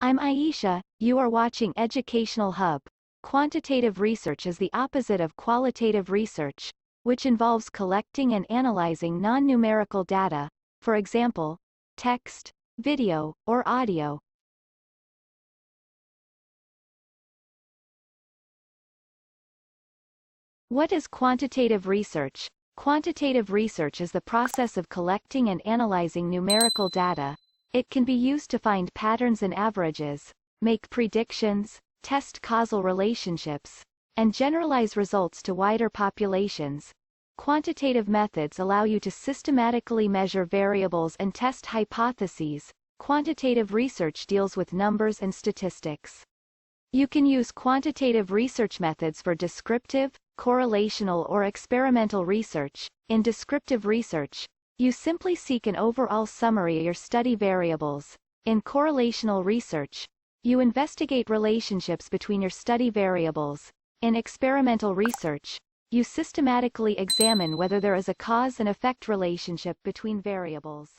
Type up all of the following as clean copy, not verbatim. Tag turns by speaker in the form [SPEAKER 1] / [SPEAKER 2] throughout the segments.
[SPEAKER 1] I'm Aisha, you are watching Educational Hub. Quantitative research is the opposite of qualitative research, which involves collecting and analyzing non-numerical data, for example, text, video, or audio. What is quantitative research? Quantitative research is the process of collecting and analyzing numerical data. It can be used to find patterns and averages, make predictions, test causal relationships, and generalize results to wider populations. Quantitative methods allow you to systematically measure variables and test hypotheses. Quantitative research deals with numbers and statistics. You can use quantitative research methods for descriptive, correlational or experimental research. In descriptive research, you simply seek an overall summary of your study variables. In correlational research, you investigate relationships between your study variables. In experimental research, you systematically examine whether there is a cause and effect relationship between variables.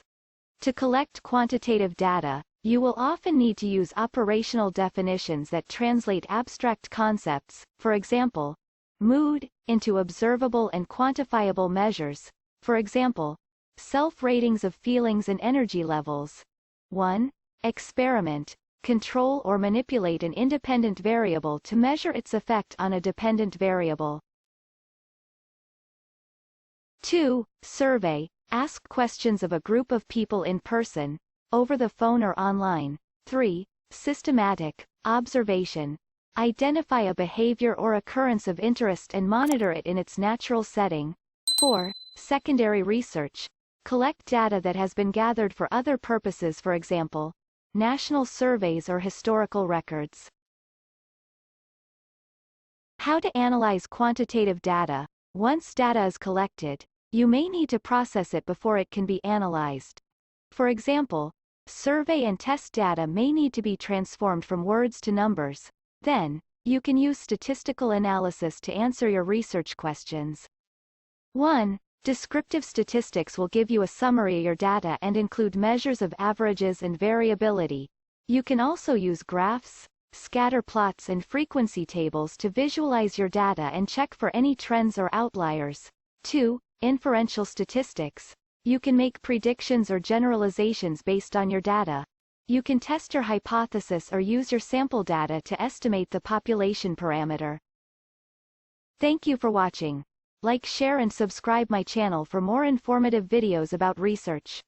[SPEAKER 1] To collect quantitative data, you will often need to use operational definitions that translate abstract concepts, for example, mood, into observable and quantifiable measures, for example, self-ratings of feelings and energy levels. 1. Experiment. Control or manipulate an independent variable to measure its effect on a dependent variable. 2. Survey. Ask questions of a group of people in person, over the phone or online. 3. Systematic. Observation. Identify a behavior or occurrence of interest and monitor it in its natural setting. 4. Secondary research. Collect data that has been gathered for other purposes, for example, national surveys or historical records. How to analyze quantitative data. Once data is collected, you may need to process it before it can be analyzed. For example, survey and test data may need to be transformed from words to numbers. Then, you can use statistical analysis to answer your research questions. 1. Descriptive statistics will give you a summary of your data and include measures of averages and variability. You can also use graphs, scatter plots and frequency tables to visualize your data and check for any trends or outliers. 2. Inferential statistics. You can make predictions or generalizations based on your data. You can test your hypothesis or use your sample data to estimate the population parameter. Thank you for watching. Like, share and subscribe my channel for more informative videos about research.